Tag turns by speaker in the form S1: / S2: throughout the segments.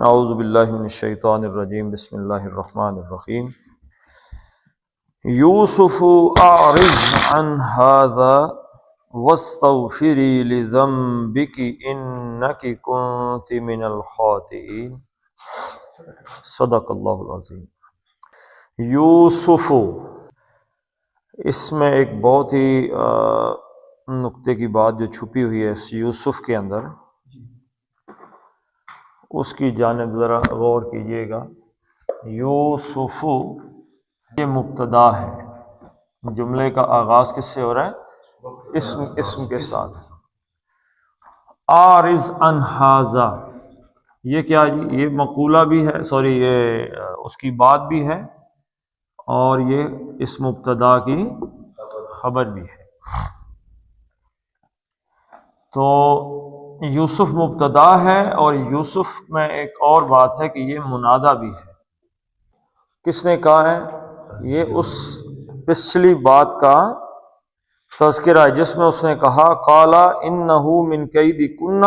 S1: اعوذ باللہ من الشیطان الرجیم بسم اللہ الرحمن الرحیم یوسف اعرض عن هذا واستغفری لذنبک انک کنت من الخاطئین صدق اللہ العظیم۔ یوسف، اس میں ایک بہت ہی نقطے کی بات جو چھپی ہوئی ہے اس یوسف کے اندر، اس کی جانب ذرا غور کیجیے گا۔ یوسف یہ مبتدا ہے، جملے کا آغاز کس سے ہو رہا ہے؟ اسم کے ساتھ۔ عارض عن ھذا، یہ کیا جی؟ یہ مقولہ بھی ہے، یہ اس کی بات بھی ہے، اور یہ اس مبتدا کی خبر بھی ہے۔ تو یوسف مبتدا ہے، اور یوسف میں ایک اور بات ہے کہ یہ منادہ بھی ہے۔ کس نے کہا ہے؟ یہ اس پچھلی بات کا تذکرہ ہے جس میں اس نے کہا قال انہ من کیدکن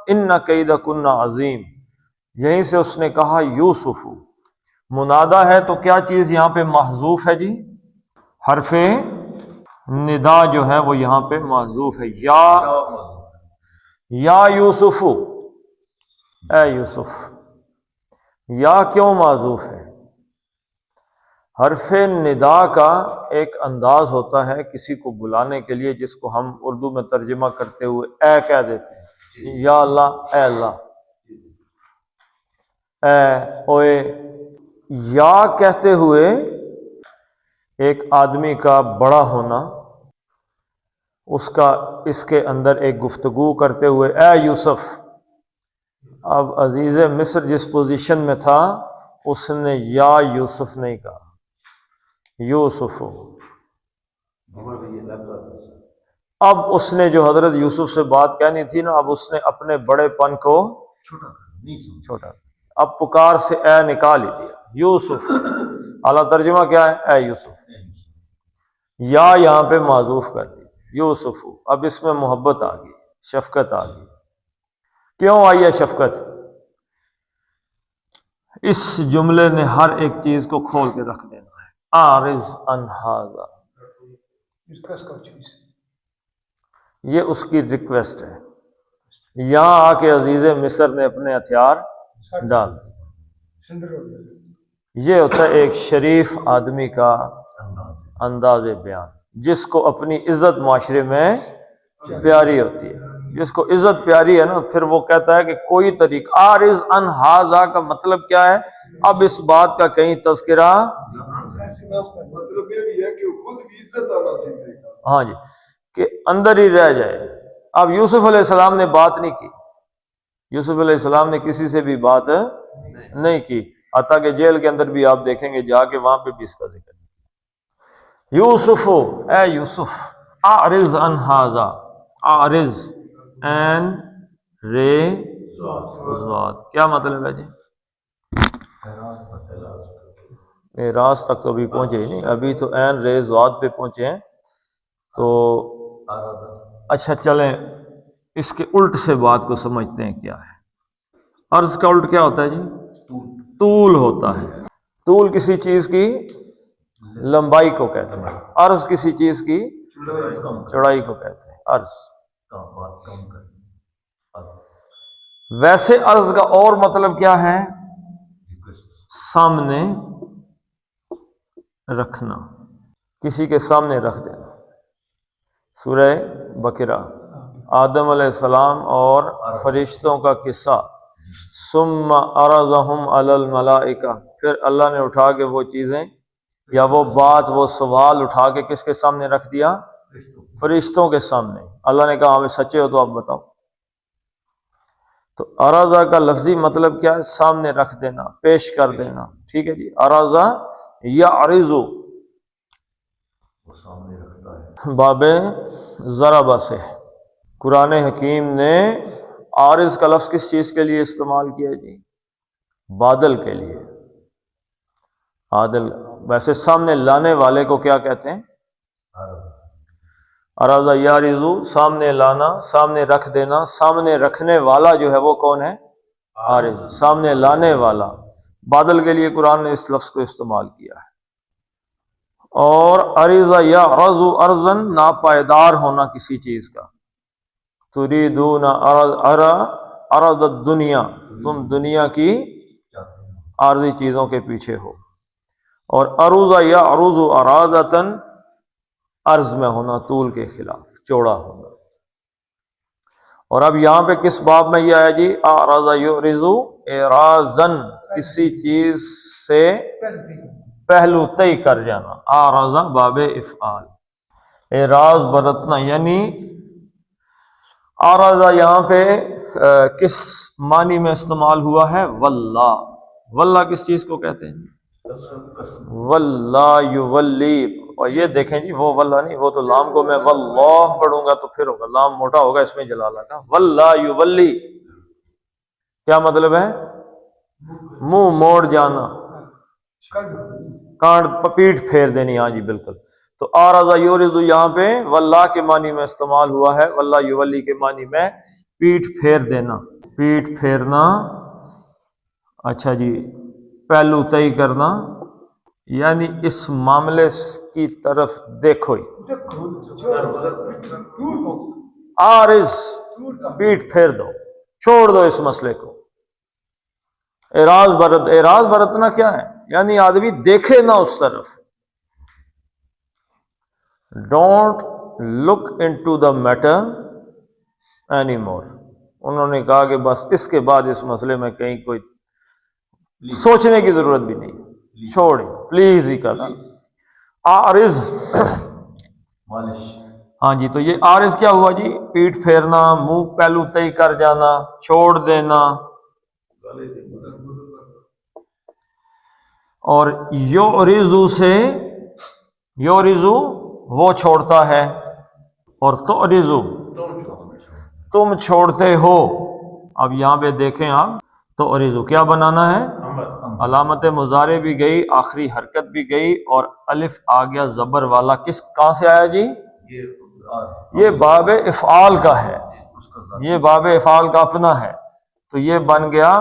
S1: ان کیدکن عظیم۔ یہیں سے اس نے کہا یوسف۔ منادہ ہے تو کیا چیز یہاں پہ محذوف ہے جی؟ حرف ندا جو ہے وہ یہاں پہ محذوف ہے۔ یا یوسف، اے یوسف۔ یا کیوں محذوف ہے؟ حرف ندا کا ایک انداز ہوتا ہے کسی کو بلانے کے لیے، جس کو ہم اردو میں ترجمہ کرتے ہوئے اے کہہ دیتے ہیں۔ یا اللہ، اے اللہ، اے، اوئے۔ یا کہتے ہوئے ایک آدمی کا بڑا ہونا، اس کے اندر ایک گفتگو کرتے ہوئے اے یوسف۔ اب عزیز مصر جس پوزیشن میں تھا اس نے یا یوسف نہیں کہا، یوسف۔ اب اس نے جو حضرت یوسف سے بات کہنی تھی نا، اب اس نے اپنے بڑے پن کو چھوٹا، اب پکار سے اے نکال ہی دیا، یوسف۔ اعلیٰ ترجمہ کیا ہے؟ اے یوسف۔ یا یہاں پہ معذوف کر دی، یوسف۔ اب اس میں محبت آ گئی، شفقت آ گئی۔ کیوں آئی ہے شفقت؟ اس جملے نے ہر ایک چیز کو کھول کے رکھ دینا ہے۔ عارض عن ھذا، یہ اس کی ریکویسٹ ہے۔ یہاں آ کے عزیز مصر نے اپنے ہتھیار ڈال۔ یہ ہوتا ہے ایک شریف آدمی کا انداز بیان، جس کو اپنی عزت معاشرے میں پیاری ہوتی ہے۔ جس کو عزت پیاری ہے نا، پھر وہ کہتا ہے کہ کوئی طریقہ۔ عارض عن ھذا کا مطلب کیا ہے؟ اب اس بات کا کہیں تذکرہ،
S2: مطلب یہ بھی ہے کہ خود بھی عزت آنا سیکھے گا،
S1: ہاں جی، کہ اندر ہی رہ جائے۔ اب یوسف علیہ السلام نے بات نہیں کی، یوسف علیہ السلام نے کسی سے بھی بات نہیں کی، حتیٰ کہ جیل کے اندر بھی آپ دیکھیں گے جا کے وہاں پہ بھی اس کا ذکر ہے۔ یوسف، اے یوسف، اعرض عن ھذا، اعرض این رے ضاد، کیا مطلب ہے جی؟ راز تک تو ابھی پہنچے ہی نہیں، ابھی تو این رے ضاد پہ پہنچے ہیں۔ تو اچھا چلیں اس کے الٹ سے بات کو سمجھتے ہیں کیا ہے۔ عرض کا الٹ کیا ہوتا ہے جی؟ طول ہوتا ہے۔ طول کسی چیز کی لمبائی کو کہتے ہیں، عرض کسی چیز کی چوڑائی کو کہتے ہیں، عرض۔ ویسے عرض کا اور مطلب کیا ہے؟ سامنے رکھنا، کسی کے سامنے رکھ دینا۔ سورہ بقرہ، آدم علیہ السلام اور فرشتوں کا قصہ۔ ثم عرضهم علی الملائکہ، پھر اللہ نے اٹھا کے وہ چیزیں یا وہ بات، وہ سوال اٹھا کے کس کے سامنے رکھ دیا؟ فرشتوں کے سامنے۔ اللہ نے کہا ہمیں سچے ہو تو آپ بتاؤ۔ تو عرضہ کا لفظی مطلب کیا ہے؟ سامنے رکھ دینا، پیش کر دینا، ٹھیک ہے جی۔ عرضہ یعرض، باب ضربہ سے قرآن حکیم نے عارض کا لفظ کس چیز کے لیے استعمال کیا جی؟ بادل کے لیے۔ عادل، ویسے سامنے لانے والے کو کیا کہتے ہیں؟ عرض یعرض، سامنے لانا، سامنے رکھ دینا۔ سامنے رکھنے والا جو ہے وہ کون ہے؟ عارض سامنے لانے والا، بادل کے لیے قرآن نے اس لفظ کو استعمال کیا ہے۔ اور عرض یا عرض ارضن ناپائیدار ہونا کسی چیز کا، تریدون عرض الدنیا تم دنیا کی عارضی چیزوں کے پیچھے ہو۔ اور عروض یا عروض ارادتن عرض میں ہونا طول کے خلاف، چوڑا ہونا۔ اور اب یہاں پہ کس باب میں یہ آیا جی؟ اعرض یعرض اعراضن، کسی چیز سے پہلو طے کر جانا، اعرض باب افعال، اعراض برتنا، یعنی اعرض یہاں پہ کس معنی میں استعمال ہوا ہے؟ واللہ، واللہ کس چیز کو کہتے ہیں؟ واللہ یولی، اور یہ دیکھیں جی وہ واللہ نہیں، وہ تو لام کو میں واللہ پڑھوں گا تو پھر ہوگا، لام موٹا ہوگا، اس میں جلالہ کا، واللہ یولی کیا مطلب ہے؟ منہ موڑ جانا، کانڈ پیٹ پھیر دینی، ہاں جی بالکل۔ تو اعرض یعرض یہاں پہ واللہ کے معنی میں استعمال ہوا ہے، واللہ یولی کے معنی میں پیٹ پھیر دینا، پیٹ پھیرنا، اچھا جی، پہلو طے کرنا، یعنی اس معاملے کی طرف دیکھو ہی، عارض پیٹ پھیر دو، چھوڑ دو اس مسئلے کو۔ اعراض برتنا کیا ہے؟ یعنی آدمی دیکھے نہ اس طرف، don't look into the matter any more. انہوں نے کہا کہ بس اس کے بعد اس مسئلے میں کہیں کوئی سوچنے کی ضرورت بھی نہیں، چھوڑ پلیز ہی کرنا۔ عارض ہاں جی، تو یہ عارض کیا ہوا جی؟ پیٹ پھیرنا، منہ پہلو طے کر جانا، چھوڑ دینا۔ اور یعرضو سے، یعرضو وہ چھوڑتا ہے، اور تعرضو تم چھوڑتے ہو۔ اب یہاں پہ دیکھیں آپ، تعرضو کیا بنانا ہے؟ علامت مضارع بھی گئی، آخری حرکت بھی گئی، اور الف آ گیا زبر والا، کس کہاں سے آیا جی؟ یہ باب افعال کا ہے، یہ باب افعال کا اپنا ہے، تو یہ بن گیا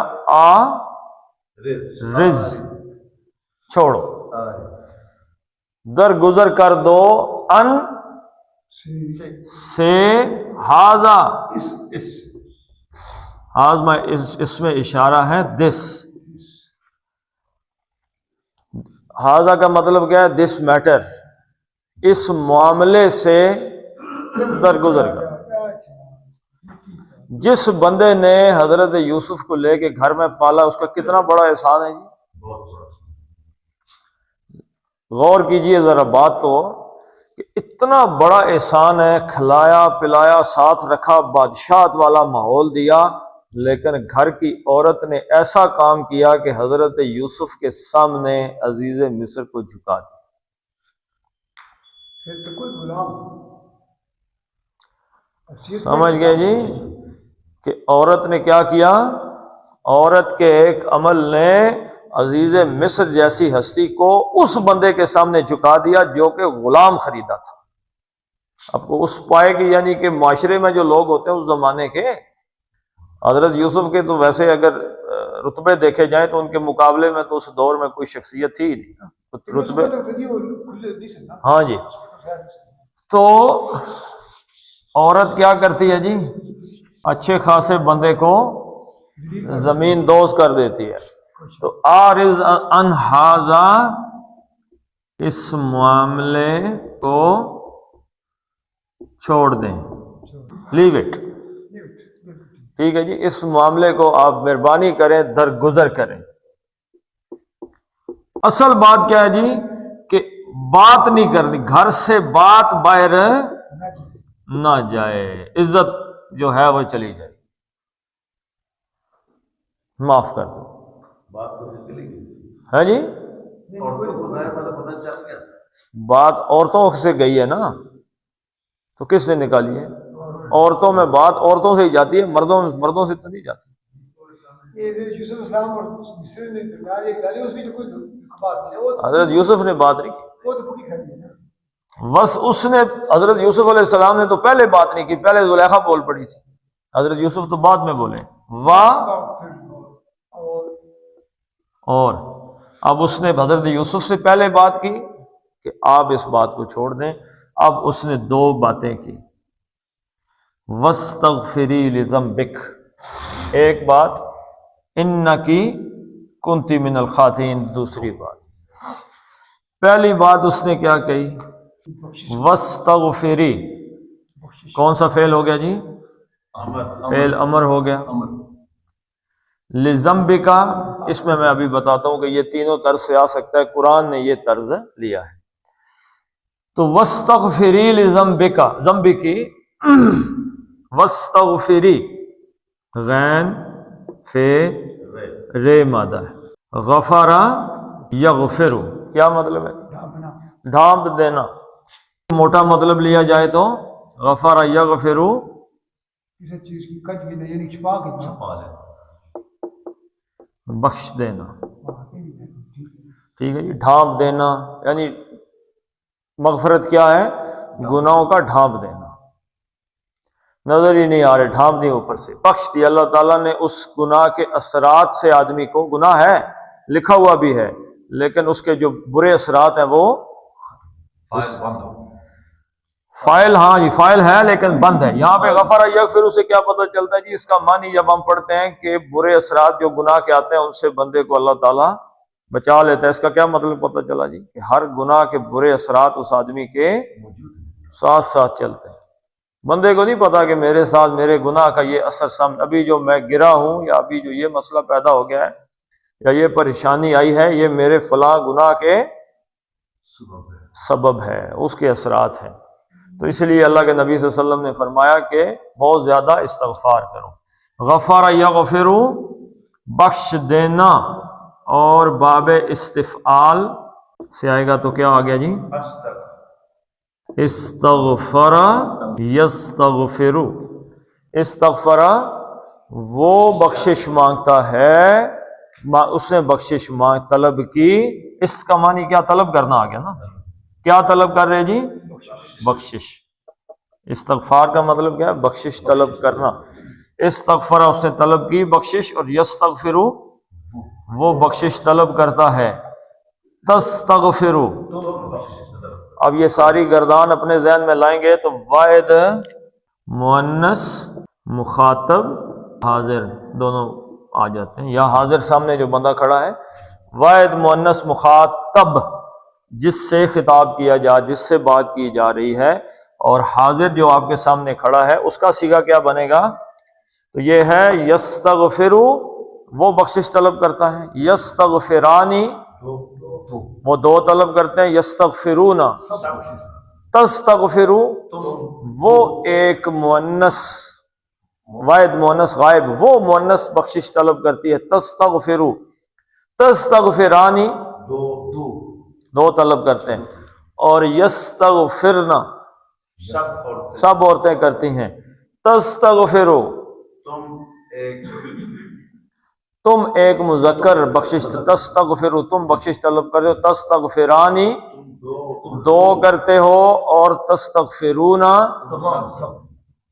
S1: رز، چھوڑو، درگزر کر دو ان سے، ہاذا، ہاذا اس میں اشارہ ہے دس، ہاذا کا مطلب کیا ہے؟ دس میٹر، اس معاملے سے درگزر کر۔ جس بندے نے حضرت یوسف کو لے کے گھر میں پالا، اس کا کتنا بڑا احسان ہے جی، غور کیجئے ذرا بات کو، کہ اتنا بڑا احسان ہے، کھلایا پلایا، ساتھ رکھا، بادشاہت والا ماحول دیا، لیکن گھر کی عورت نے ایسا کام کیا کہ حضرت یوسف کے سامنے عزیز مصر کو جھکا دیا۔ سمجھ گئے جی کہ عورت نے کیا کیا؟ عورت کے ایک عمل نے عزیز مصر جیسی ہستی کو اس بندے کے سامنے جھکا دیا جو کہ غلام خریدا تھا۔ اب اس پائے کی، یعنی کہ معاشرے میں جو لوگ ہوتے ہیں اس زمانے کے، حضرت یوسف کے تو ویسے اگر رتبے دیکھے جائیں تو ان کے مقابلے میں تو اس دور میں کوئی شخصیت تھی ہی نہیں رتبے، ہاں جی۔ تو عورت کیا کرتی ہے جی؟ اچھے خاصے بندے کو زمین دوز کر دیتی ہے۔ تو عارض ان ھذا، اس معاملے کو چھوڑ دیں، لیو اٹ، ٹھیک ہے جی، اس معاملے کو آپ مہربانی کریں، درگزر کریں۔ اصل بات کیا ہے جی؟ کہ بات نہیں کرنی، گھر سے بات باہر نہ جائے، عزت جو ہے وہ چلی جائے، معاف کر دو، ہے جی۔ بات عورتوں سے گئی ہے نا، تو کس نے نکالی ہے؟ عورتوں میں بات عورتوں سے ہی جاتی ہے، مردوں سے تو نہیں جاتی۔ حضرت یوسف نے بات نہیں کی، بس اس نے، حضرت یوسف علیہ السلام نے تو پہلے بات نہیں کی، پہلے زلیخا بول پڑی تھی، حضرت یوسف تو بعد میں بولے، اور اب اس نے حضرت یوسف سے پہلے بات کی کہ آپ اس بات کو چھوڑ دیں، اب اس نے دو باتیں کی، وَاسْتَغْفِرِي لِذَنبِكَ، ایک بات اِنَّكِ كُنتِ مِنَ الْخَاطِئِينَ، دوسری بات، پہلی بات اس نے کیا کہی، وَاسْتَغْفِرِي، کون سا فعل ہو گیا جی؟ فعل امر ہو گیا۔ لِذَنبِكَ، اس میں ابھی بتاتا ہوں کہ یہ تینوں طرز سے آ سکتا ہے، قرآن نے یہ طرز لیا ہے۔ تو وَاسْتَغْفِرِي لِذَنبِكَ، ذنبِكِ، وَاسْتَغْفِرِي، غین فے رے مادہ ہے، غفر یغفر، کیا مطلب ہے؟ ڈھانپ دینا۔ موٹا مطلب لیا جائے تو غفر یغفر،
S3: کسی چیز کی کج بھی نہیں، یعنی چھپا کے
S1: بخش دینا، ٹھیک ہے جی، ڈھانپ دینا، یعنی مغفرت کیا ہے؟ گناہوں کا ڈھانپ دینا، نظر ہی نہیں آ رہے، ڈھانپ دی اوپر سے، بخش دیا اللہ تعالیٰ نے اس گناہ کے اثرات سے آدمی کو، گناہ ہے لکھا ہوا بھی ہے لیکن اس کے جو برے اثرات ہیں وہ فائل، ہاں جی فائل ہے لیکن بند ہے۔ یہاں پہ غفر یغفر اسے کیا پتہ چلتا ہے جی؟ اس کا معنی جب ہم پڑھتے ہیں کہ برے اثرات جو گناہ کے آتے ہیں ان سے بندے کو اللہ تعالیٰ بچا لیتا ہے، اس کا کیا مطلب پتہ چلا جی؟ کہ ہر گناہ کے برے اثرات اس آدمی کے ساتھ ساتھ چلتے ہیں، بندے کو نہیں پتا کہ میرے ساتھ میرے گناہ کا یہ اثر ابھی جو میں گرا ہوں یا ابھی جو یہ مسئلہ پیدا ہو گیا ہے یا یہ پریشانی آئی ہے یہ میرے فلاں گناہ کے سبب ہے، اس کے اثرات ہیں۔ تو اس لیے اللہ کے نبی صلی اللہ علیہ وسلم نے فرمایا کہ بہت زیادہ استغفار کرو۔ غفر یغفر، بخش دینا، اور باب استفعال سے آئے گا تو کیا آ گیا جی؟ استغفر یستغفر، استغفر وہ بخشش مانگتا ہے، اس نے بخشش طلب کی، است کا معنی کیا؟ طلب کرنا آ گیا نا، کیا طلب کر رہے جی؟ بخشش۔ استغفار کا مطلب کیا ہے؟ بخشش طلب کرنا۔ استغفر اس نے طلب کی بخشش، اور یستغفر وہ بخشش طلب کرتا ہے۔ تستغفر، اب یہ ساری گردان اپنے ذہن میں لائیں گے تو واحد مؤنث مخاطب حاضر دونوں آ جاتے ہیں، یا حاضر سامنے جو بندہ کھڑا ہے، واحد مؤنث مخاطب جس سے خطاب کیا جس سے بات کی جا رہی ہے، اور حاضر جو آپ کے سامنے کھڑا ہے اس کا صیغہ کیا بنے گا؟ تو یہ ہے یستغفر، وہ بخشش طلب کرتا ہے، یستغفرانی وہ دو طلب کرتے ہیں، یستغفرون، تستغفر وہ ایک مؤنث واحد مؤنث غائب، وہ مؤنث بخشش طلب کرتی ہے، تستغفر، تستغفرانی دو طلب کرتے ہیں، اور یستغفرن سب عورتیں کرتی ہیں، تستغفر تم ایک مذکر بخشش، تستغفر تم بخشش طلب کرتے ہو، تستغفرانی دو کرتے ہو، اور تستغفرون،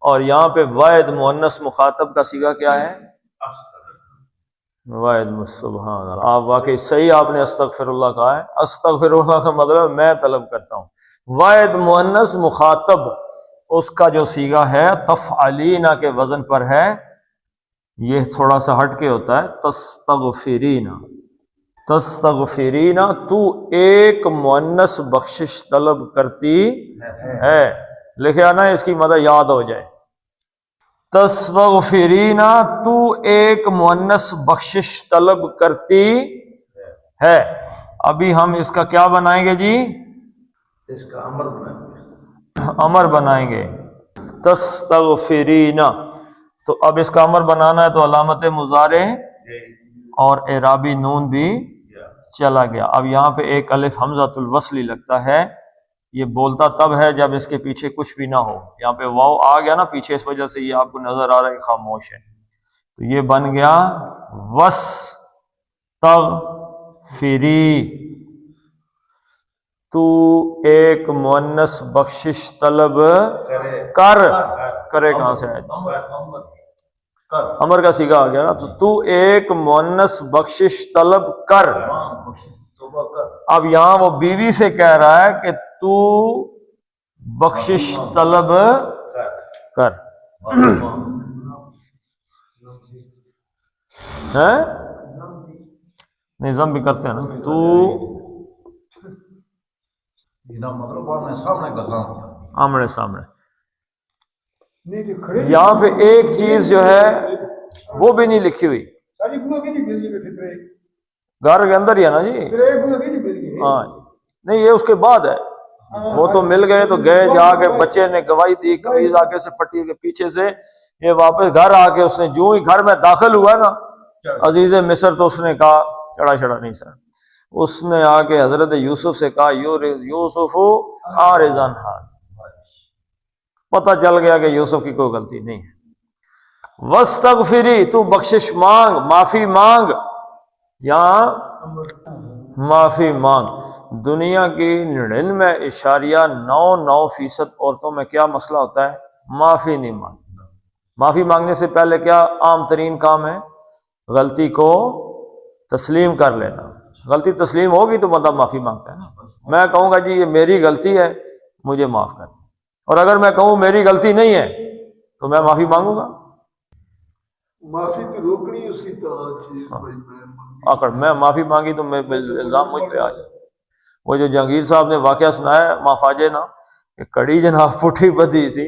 S1: اور یہاں پہ واحد مؤنث مخاطب کا صیغہ کیا ہے؟ واحد، سبحان اللہ، آپ واقعی صحیح آپ نے استغفر اللہ کہا ہے۔ استغفر اللہ کا مطلب میں طلب کرتا ہوں، واحد مؤنث مخاطب اس کا جو صیغہ ہے تفعلین کے وزن پر ہے، یہ تھوڑا سا ہٹ کے ہوتا ہے، تستغفرین، تستغفرین تو ایک مؤنث بخشش طلب کرتی ہے، لکھے آنا اس کی مدد یاد ہو جائے، تستغفرین تو ایک مؤنث بخشش طلب کرتی ہے۔ ابھی ہم اس کا کیا بنائیں گے جی؟
S2: اس کا امر بنائیں گے،
S1: امر بنائیں گے، تستغفرین، تو اب اس کا امر بنانا ہے تو علامت مضارع اور اعرابی نون بھی چلا گیا۔ اب یہاں پہ ایک الف حمزۃ الوصل لگتا ہے، یہ بولتا تب ہے جب اس کے پیچھے کچھ بھی نہ ہو، یہاں پہ واو آ گیا نا پیچھے، اس وجہ سے یہ آپ کو نظر آ رہا ہے خاموش ہے، تو یہ بن گیا وستغفری، تو ایک مؤنث بخشش طلب کرے کہاں سے آئے؟ امر کا صیغہ آ گیا نا، تو ایک مؤنث بخشش طلب کر. اب یہاں وہ بیوی سے کہہ رہا ہے کہ تو بخشش طلب کر. نظام بھی کرتے ہیں نا، تو
S4: مطلب
S1: آمنے سامنے.
S3: نہیں تو کھڑے
S1: یہاں پہ ایک چیز جو ہے وہ بھی نہیں لکھی ہوئی.
S3: ساری بوئے کی نہیں مل گئی بیٹھے ترے
S1: گھر کے اندر ہی ہے نا جی.
S3: ترے بوئے کی نہیں مل گئی.
S1: ہاں نہیں، یہ اس کے بعد ہے. وہ تو مل گئے تو گئے، جا کے بچے نے گواہی دی، قمیض آگے سے پھٹی کے پیچھے سے، یہ واپس گھر آ کے اس نے جو ہی گھر میں داخل ہوا نا عزیز مصر، تو اس نے کہا چڑھا نہیں سر، اس نے آ کے حضرت یوسف سے کہا یوسف عارض عن حال. پتہ چل گیا کہ یوسف کی کوئی غلطی نہیں ہے. وَاسْتَغْفِرِي، تو بخشش مانگ، معافی مانگ. یہاں معافی مانگ. دنیا کی 99.99% عورتوں میں کیا مسئلہ ہوتا ہے؟ معافی نہیں مانگ. معافی مانگنے سے پہلے کیا عام ترین کام ہے؟ غلطی کو تسلیم کر لینا. غلطی تسلیم ہوگی تو بندہ معافی مانگتا ہے نا. میں کہوں گا جی یہ میری غلطی ہے، مجھے معاف کر. اور اگر میں کہوں میری غلطی نہیں ہے تو میں معافی مانگوں گا.
S2: معافی تو روکنی اس کی چیز
S1: اگر میں معافی مانگی تو میں الزام مجھ پہ آ جائے. وہ جو جہانگیر صاحب نے واقعہ سنایا مافاجے نا، کہ کڑی جناب پٹھی بدھی سی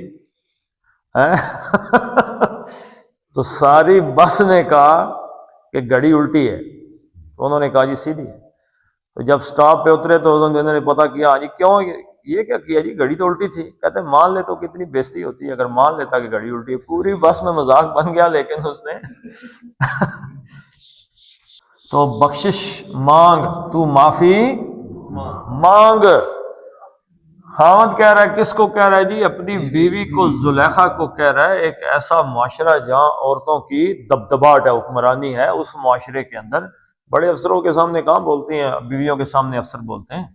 S1: تو ساری بس نے کہا کہ گھڑی الٹی ہے، تو انہوں نے کہا جی سیدھی ہے. تو جب سٹاپ پہ اترے تو انہوں نے پتا کیا جی کیوں یہ کیا کیا جی، گھڑی تو الٹی تھی. کہتے ہیں مان لے تو کتنی بےزتی ہوتی ہے اگر مان لیتا کہ گھڑی الٹی ہے. پوری بس میں مذاق بن گیا، لیکن اس نے تو بخشش مانگ، تو معافی مانگ. خاوند کہہ رہا ہے، کس کو کہہ رہا ہے جی؟ اپنی بیوی کو، زلیخا کو کہہ رہا ہے. ایک ایسا معاشرہ جہاں عورتوں کی دبدباٹ ہے، حکمرانی ہے، اس معاشرے کے اندر بڑے افسروں کے سامنے کہاں بولتی ہیں، بیویوں کے سامنے افسر بولتے ہیں.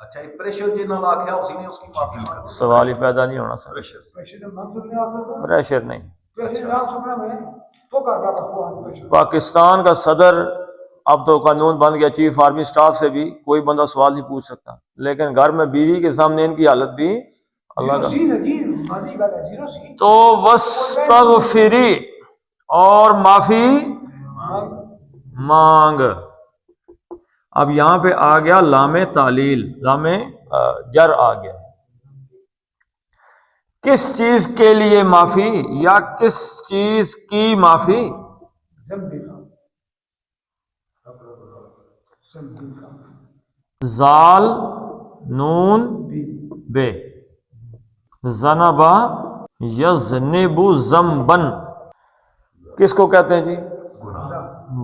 S4: اچھا یہ پریشر جی نہ لاکھیا اسی نے اس کی معافی مانگی.
S1: سوال ہی پیدا نہیں ہونا سر.
S3: پیسے تو منظور نہیں آ سکتا.
S1: پریشر نہیں.
S3: پیسے نہ سکنا میں تو کر رہا تھا.
S1: پاکستان کا صدر، اب تو قانون بن گیا، چیف آرمی سٹاف سے بھی کوئی بندہ سوال نہیں پوچھ سکتا، لیکن گھر میں بیوی کے سامنے ان کی حالت بھی اللہ کا. تو واستغفری، اور معافی مانگ. اب یہاں پہ آ گیا لام تعلیل، لام جر آ گیا. کس چیز کے لیے معافی یا کس چیز کی معافی؟ زال نون بے، زنبا یزنب ذنبن. کس کو کہتے ہیں جی؟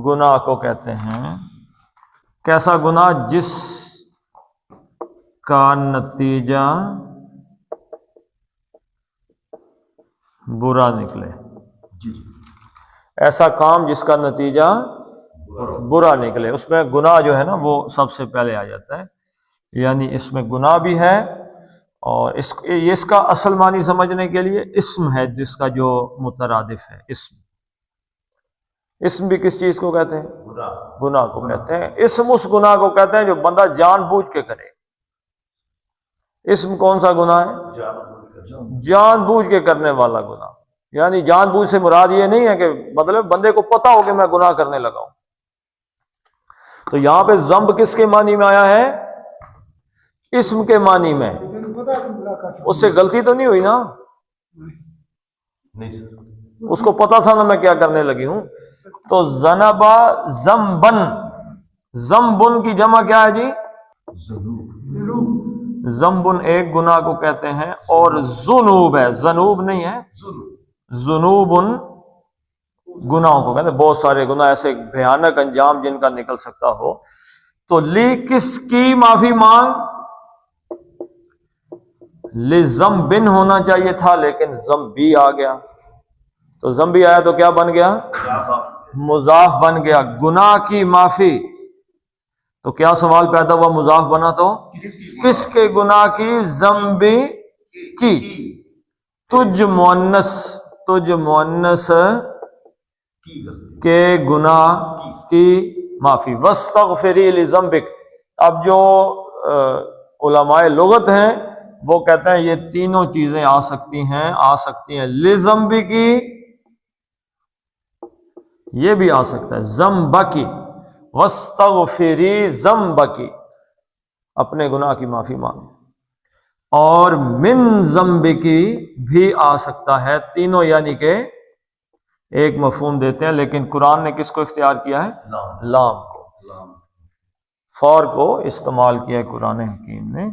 S1: گناہ کو کہتے ہیں. کیسا گناہ؟ جس کا نتیجہ برا نکلے. ایسا کام جس کا نتیجہ برا نکلے، اس میں گناہ جو ہے نا وہ سب سے پہلے آ جاتا ہے. یعنی اس میں گناہ بھی ہے، اور اس کا اصل معنی سمجھنے کے لیے اسم ہے جس کا جو مترادف ہے. اسم بھی کس چیز کو کہتے ہیں؟ گناہ کو کہتے ہیں. اسم اس گناہ کو کہتے ہیں جو بندہ جان بوجھ کے کرے. اسم کون سا گناہ ہے؟ جان بوجھ کے کرنے والا گناہ. یعنی جان بوجھ سے مراد یہ نہیں ہے کہ مطلب بندے کو پتا ہو کہ میں گناہ کرنے لگا ہوں. تو یہاں پہ ذنب کس کے معنی میں آیا ہے؟ اسم کے معنی میں. اس سے غلطی تو نہیں ہوئی نا؟
S4: نہیں سر.
S1: اس کو پتا تھا نا میں کیا کرنے لگی ہوں. تو زنبا ذنبن، ذنبن کی جمع کیا ہے جی؟ ذنبن ایک گناہ کو کہتے ہیں، اور ذنوب ہے، ذنوب نہیں ہے، ذنوبن گناہوں کو کہتے ہیں. بہت سارے گناہ ایسے بھیانک انجام جن کا نکل سکتا ہو. تو لی کس کی معافی مانگ؟ لذنبن ہونا چاہیے تھا، لیکن ذنبی آ گیا. تو ذنبی آیا تو کیا بن گیا؟ مضاف بن گیا. گناہ کی معافی. تو کیا سوال پیدا ہوا؟ مضاف بنا تو کس کے گناہ کی؟ ذنبی کی. تجھ مؤنث
S4: کی غلطی
S1: کے گناہ کی معافی. واستغفری لذنبک. اب جو علماء لغت ہیں وہ کہتے ہیں یہ تینوں چیزیں آ سکتی ہیں لذنبکی، یہ بھی آ سکتا ہے ذنبکی. واستغفری ذنبکی، اپنے گناہ کی معافی مانگو. اور من ذنبکی بھی آ سکتا ہے. تینوں یعنی کہ ایک مفہوم دیتے ہیں، لیکن قرآن نے کس کو اختیار کیا ہے؟ لام کو، فور کو استعمال کیا ہے قرآن حکیم نے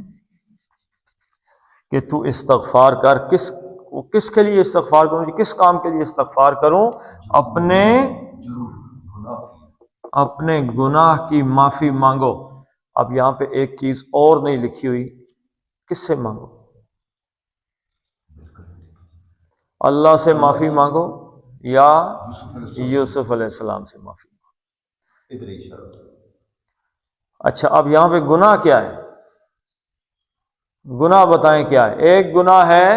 S1: کہ تو استغفار کر. کس کے لیے استغفار کروں؟ کس کام کے لیے استغفار کروں؟ اپنے گناہ کی معافی مانگو. اب یہاں پہ ایک چیز اور نہیں لکھی ہوئی، کس سے مانگو؟ اللہ سے معافی مانگو یا یوسف علیہ السلام سے معافی مانگو. اچھا، اب یہاں پہ گناہ کیا ہے؟ گناہ بتائیں کیا ہے؟ ایک گناہ ہے،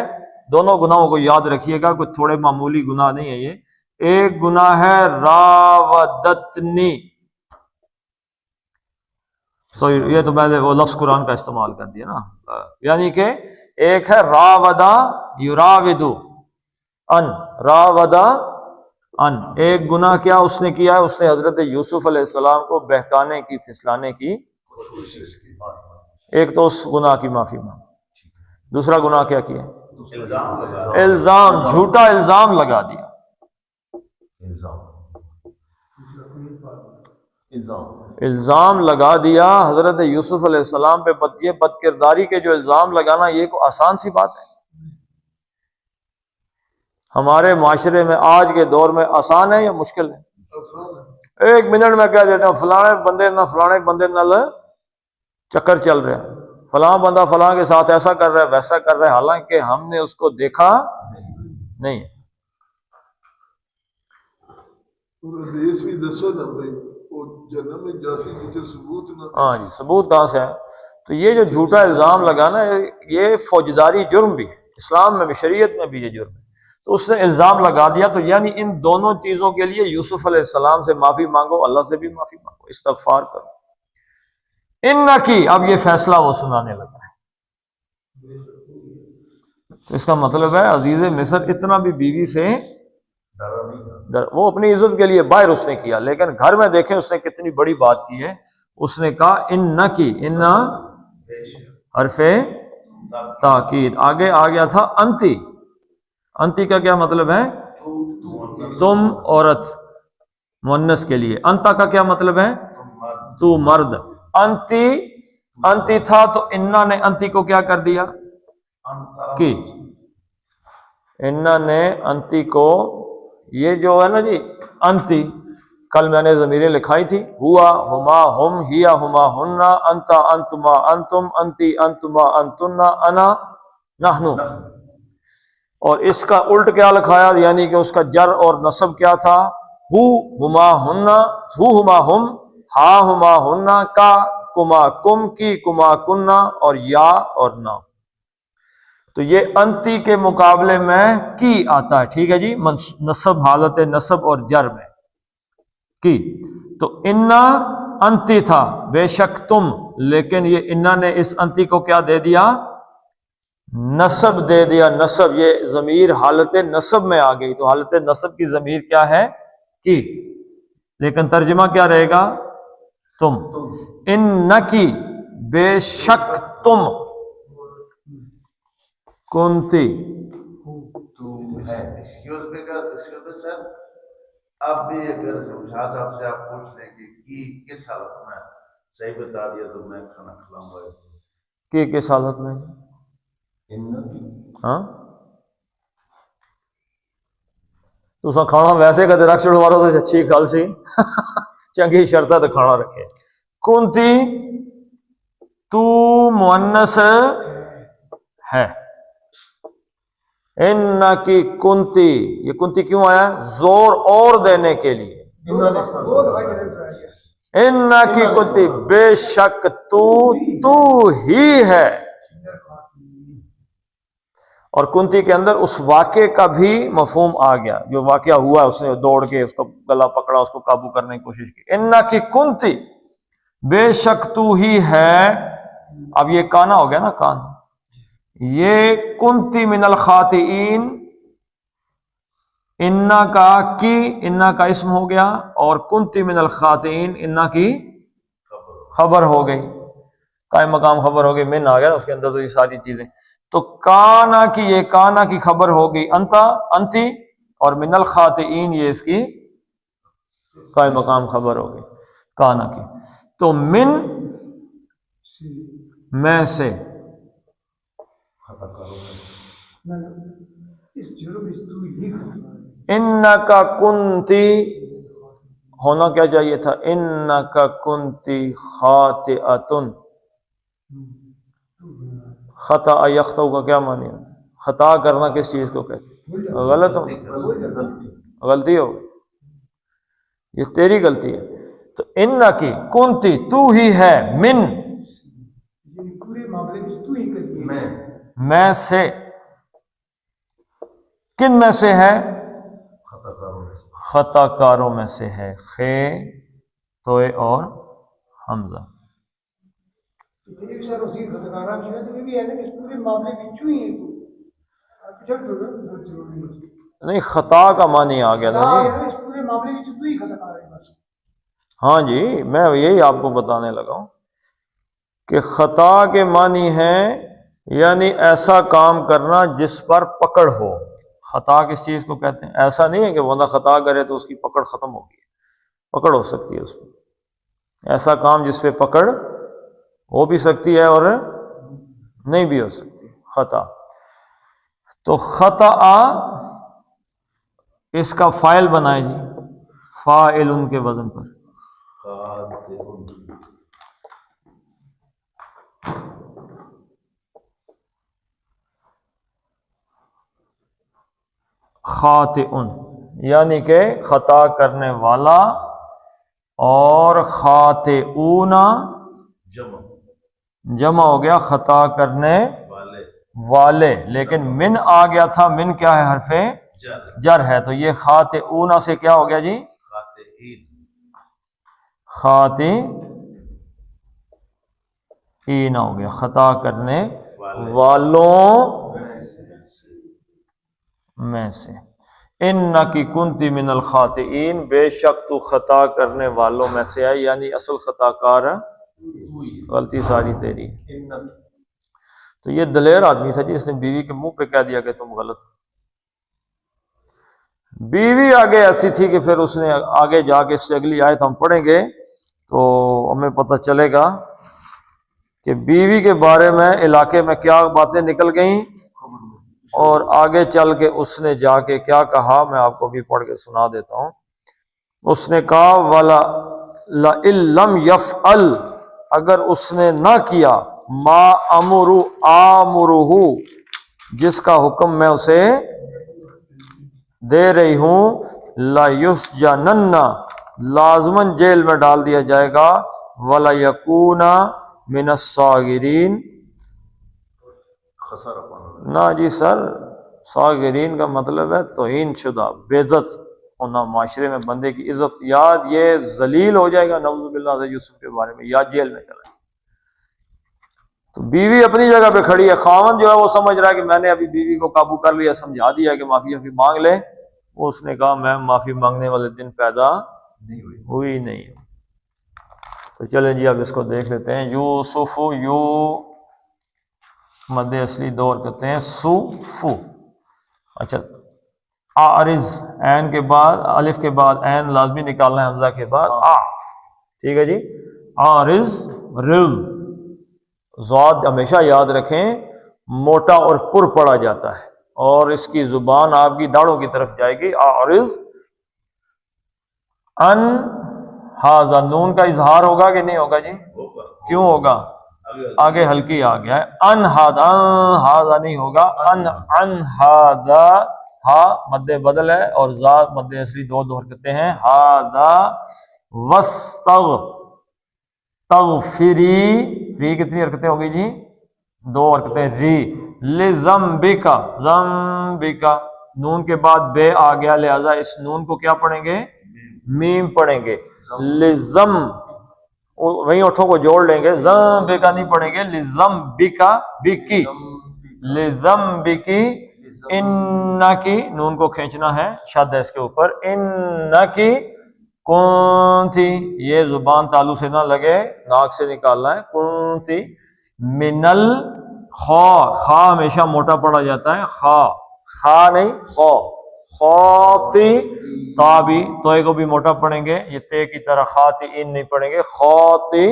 S1: دونوں گناہوں کو یاد رکھیے گا، کوئی تھوڑے معمولی گناہ نہیں ہے یہ. ایک گناہ ہے راودتنی، یہ تو میں نے وہ لفظ قرآن کا استعمال کر دیا نا. یعنی کہ ایک ہے راودا یراودو ان، راودا ان. ایک گناہ کیا اس نے کیا ہے؟ اس نے حضرت یوسف علیہ السلام کو بہکانے کی، پھسلانے کی کوشش کی. ایک تو اس گناہ کی معافی مانگ. دوسرا گناہ کیا کیا؟ الزام، جھوٹا الزام لگا دیا. الزام لگا دیا حضرت یوسف علیہ السلام پہ. یہ بد کرداری کے جو الزام لگانا، یہ کوئی آسان سی بات ہے؟ ہمارے معاشرے میں آج کے دور میں آسان ہے یا مشکل ہے؟
S2: آسان ہے.
S1: ایک منٹ میں کہہ دیتے ہیں فلانے بندے نال چکر چل رہا ہے، فلاں بندہ فلاں کے ساتھ ایسا کر رہا ہے، ویسا کر رہا ہے، حالانکہ ہم نے اس کو دیکھا نہیں.
S2: حدیث بھی دسو نا بھائی، وہ جنم میں جاسی جو ثبوت نہ.
S1: ہاں جی، ثبوت کہاں سے ہے؟ تو یہ جو جھوٹا الزام لگانا یہ فوجداری جرم بھی ہے، اسلام میں بھی، شریعت میں بھی یہ جرم ہے. تو اس نے الزام لگا دیا. تو یعنی ان دونوں چیزوں کے لیے یوسف علیہ السلام سے معافی مانگو، اللہ سے بھی معافی مانگو، استغفار کرو. انکی، اب یہ فیصلہ وہ سنانے لگا ہے. تو اس کا مطلب ہے عزیز مصر اتنا بھی بیوی سے وہ اپنی عزت کے لیے باہر اس نے کیا، لیکن گھر میں دیکھیں اس نے کتنی بڑی بات کی ہے. اس نے کہا انکی، ان حرف تاکید. آگے آ گیا تھا انتی. انتی کا کیا مطلب ہے؟ تم عورت، مؤنث کے لیے. انتا کا کیا مطلب ہے؟ تو مرد. انتی تھا تو انا نے انتی کو کیا کر دیا؟ کی. انا نے انتی کو، یہ جو ہے نا جی انتی، کل میں نے ضمیریں لکھائی تھی، ہوا ہما ہم، ہیا ہما ہننا، انتا انتما انتم، انتی انتما انتنا، انا نحنو. اور اس کا الٹ کیا لکھایا؟ یعنی کہ اس کا جر اور نصب کیا تھا؟ ہو ہما ہننا، ہو ہما ہم، ہا ہما ہننا، کا کما کم، کی کما کننا، اور یا اور نا. تو یہ انتی کے مقابلے میں کی آتا ہے. ٹھیک ہے جی، نصب، حالت نصب اور جر میں کی. تو انا انتی تھا، بے شک تم، لیکن یہ انا نے اس انتی کو کیا دے دیا؟ نصب دے دیا. نصب، یہ ضمیر حالت نصب میں آ گئی. تو حالت نصب کی ضمیر کیا ہے؟ کی. لیکن ترجمہ کیا رہے گا؟ تم. انکی، بے شک تم، کنتی.
S5: سر اب بھی اگر شاہ صاحب سے آپ پوچھ لیں کہ کس حالت میں صحیح بتا دیا تو میں کھانا کھلاؤں گا.
S1: کہ کس حالت میں؟ ہاں تو کھانا ویسے کا رکھ چھوڑوا رہا تو اچھی گل سی چنگی شرط ہے تو کھانا رکھے. کنتی، تو مؤنث ہے. ان کی کنتی، یہ کنتی کیوں آیا؟ زور اور دینے کے لیے. ان کی کنتی، بے شک تو ہی ہے. اور کنتی کے اندر اس واقعے کا بھی مفہوم آ گیا، جو واقعہ ہوا اس نے دوڑ کے اس کو گلا پکڑا، اس کو قابو کرنے کی کوشش کی. انا کی کنتی، بے شک تو ہی ہے. اب یہ کانا ہو گیا نا، کان. یہ کنتی من الخاطئین، انا کا اسم ہو گیا، اور کنتی من الخاطئین انا کی خبر ہو گئی، قائم مقام خبر ہو گئی. من آ گیا اس کے اندر تو یہ ساری چیزیں. تو کانا کی، یہ کانا کی خبر ہو گئی انتی، اور من الخاطئین یہ اس کی قائم مقام خبر ہو گئی کانا کی. تو من میں سے،
S3: اس جرم اس تو ہی
S1: انکا کنتی ہونا کیا چاہیے تھا، انکا کنتی خاطئتن. خطا یخطو کا کیا معنی ہے؟ خطا کرنا کس چیز کو کہتے ہیں؟ غلط ہو، غلطی ہو، یہ تیری غلطی ہے. تو انکی کنتی تو ہی ہے، من
S3: یعنی پورے معاملے میں تو ہی کریے.
S1: میں سے، کن میں سے ہے؟ خطا کاروں میں سے ہے. خے توئے اور حمزہ.
S3: ایک سر اسی خطکارہ کی ہے، تو یہ بھی ہے نا کہ اس پورے معاملے میں تو ہی ہے تو پچھل تو ضروری ہے.
S1: نہیں، خطا کا معنی آ گیا نا جی.
S3: اس پورے معاملے میں تو ہی خطکار ہے بس.
S1: ہاں جی، میں یہی آپ کو بتانے لگا ہوں کہ خطا کے معنی ہے یعنی ایسا کام کرنا جس پر پکڑ ہو. خطا کس چیز کو کہتے ہیں؟ ایسا نہیں ہے کہ بندہ خطا کرے تو اس کی پکڑ ختم ہوگی، پکڑ ہو سکتی ہے اس پہ. ایسا کام جس پہ پکڑ ہو بھی سکتی ہے اور نہیں بھی ہو سکتی، خطا. تو خطا اس کا فاعل بنائے جی، فاعل ان کے وزن پر. خاطئن یعنی کہ خطا کرنے والا، اور خاطئون جمع ہو گیا خطا کرنے والے. لیکن من آ گیا تھا، من کیا ہے؟ حرف جر ہے. تو یہ خاطئون سے کیا ہو گیا جی؟ خاطئین ہو گیا، خطا کرنے والوں میں سے. انکی کنتی من الخاطئین، بے شک تو خطا کرنے والوں میں سے ہے، یعنی اصل خطا کار ہے، غلطی ساری تیری. تو یہ دلیر آدمی تھا جی، اس نے بیوی کے منہ پہ کہہ دیا کہ تم غلط. بیوی آگے ایسی تھی کہ پھر اس نے آگے جا کے، اس سے اگلی آیت ہم پڑھیں گے تو ہمیں پتہ چلے گا کہ بیوی کے بارے میں علاقے میں کیا باتیں نکل گئیں، اور آگے چل کے اس نے جا کے کیا کہا. میں آپ کو بھی پڑھ کے سنا دیتا ہوں. اس نے کہا وَلَا لَئِن لَّمْ يَفْعَلْ، اگر اس نے نہ کیا، ما آمرہ جس کا حکم میں اسے دے رہی ہوں، لَيُسْجَنَنَّ لازماً جیل میں ڈال دیا جائے گا، وَلَيَكُونَ مِنَ الصَّاغِرِينَ. نہ جی سر، صاغرین کا مطلب ہے توہین شدہ، بے عزت ہونا معاشرے میں، بندے کی عزت. یاد یہ ذلیل ہو جائے گا نعوذ باللہ سے یوسف کے بارے میں، یا جیل میں چلا. تو بیوی اپنی جگہ پہ کھڑی ہے، خاوند جو ہے وہ سمجھ رہا ہے کہ میں نے ابھی بیوی کو قابو کر لیا، سمجھا دیا کہ معافی مانگ لے. اس نے کہا میں معافی مانگنے والے دن پیدا ہوئی نہیں. تو چلیں جی اب اس کو دیکھ لیتے ہیں. یوسف، یو مد اصلی دور کہتے ہیں، سوفو. اچھا، اعرض، عین کے بعد الف کے بعد عین لازمی نکالنا ہے، حمزہ کے بعد آ. ٹھیک ہے جی، اعرض، رض. ضاد ہمیشہ یاد رکھیں موٹا اور پر پڑا جاتا ہے، اور اس کی زبان آپ کی داڑھوں کی طرف جائے گی. اعرض ان ہاذا، نون کا اظہار ہوگا کہ نہیں ہوگا جی؟ کیوں ہوگا؟ آگے ہلکی آ گیا ہے. ان ہاذا نہیں ہوگا، ان ہاذا، ہا مد بدل ہے اور ذا مد اصلی دو حرکتیں ہیں. ہاذا تغفری، ری کتنی حرکتیں ہو گئی جی؟ دو حرکتیں. ری لِذَنْبِكَ ذَنْبِكَ نون کے بعد بے آ گیا، لہذا اس نون کو کیا پڑھیں گے؟ میم پڑھیں گے. لِذَم وہیں اٹھوں کو جوڑ لیں گے، ذَنْبِكَ نہیں پڑھیں گے، لِذَنْبِكَ بِكِ لِذَنْبِكِ اِنَّكِ نون کو کھینچنا ہے، شد ہے اس کے اوپر، اِنَّكِ کنتی یہ زبان تالو سے نہ لگے، ناک سے نکالنا ہے، کنتی منل خا خا ہمیشہ موٹا پڑا جاتا ہے، خا نہیں خا خاطی تا بھی توئے کو بھی موٹا پڑھیں گے، یہ تے کی طرح خاطی این نہیں پڑھیں گے، خاطی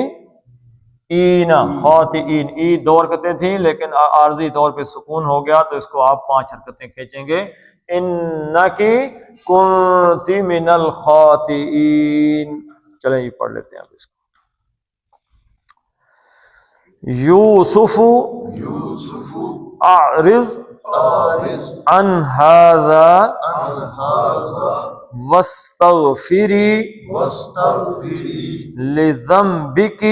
S1: اینا خاطی این ای 2 حرکتیں تھیں لیکن عارضی طور پہ سکون ہو گیا تو اس کو آپ 5 حرکتیں کھینچیں گے. انکی کنتی من الخاطئین. چلیں یہ پڑھ لیتے ہیں اب اس کو. یوسف اعرض عن هذا واستغفری لذنبک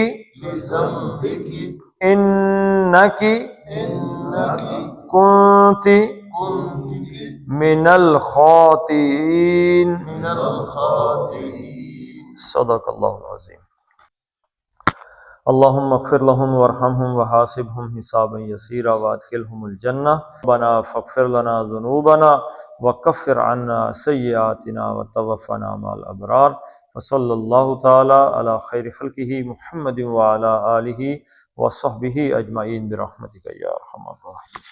S1: انکی کنتی من الخاطئین. صدق اللہ العظیم. اللهم اغفر لهم وارحمهم وحاسبهم حسابا يسيرا وادخلهم الجنة. ربنا فاغفر لنا ذنوبنا وكفر عنا سيئاتنا وتوفنا مع الأبرار. وصلى الله تعالى على خير خلقه محمد وعلى آله وصحبه أجمعين برحمتك يا أرحم الراحمين.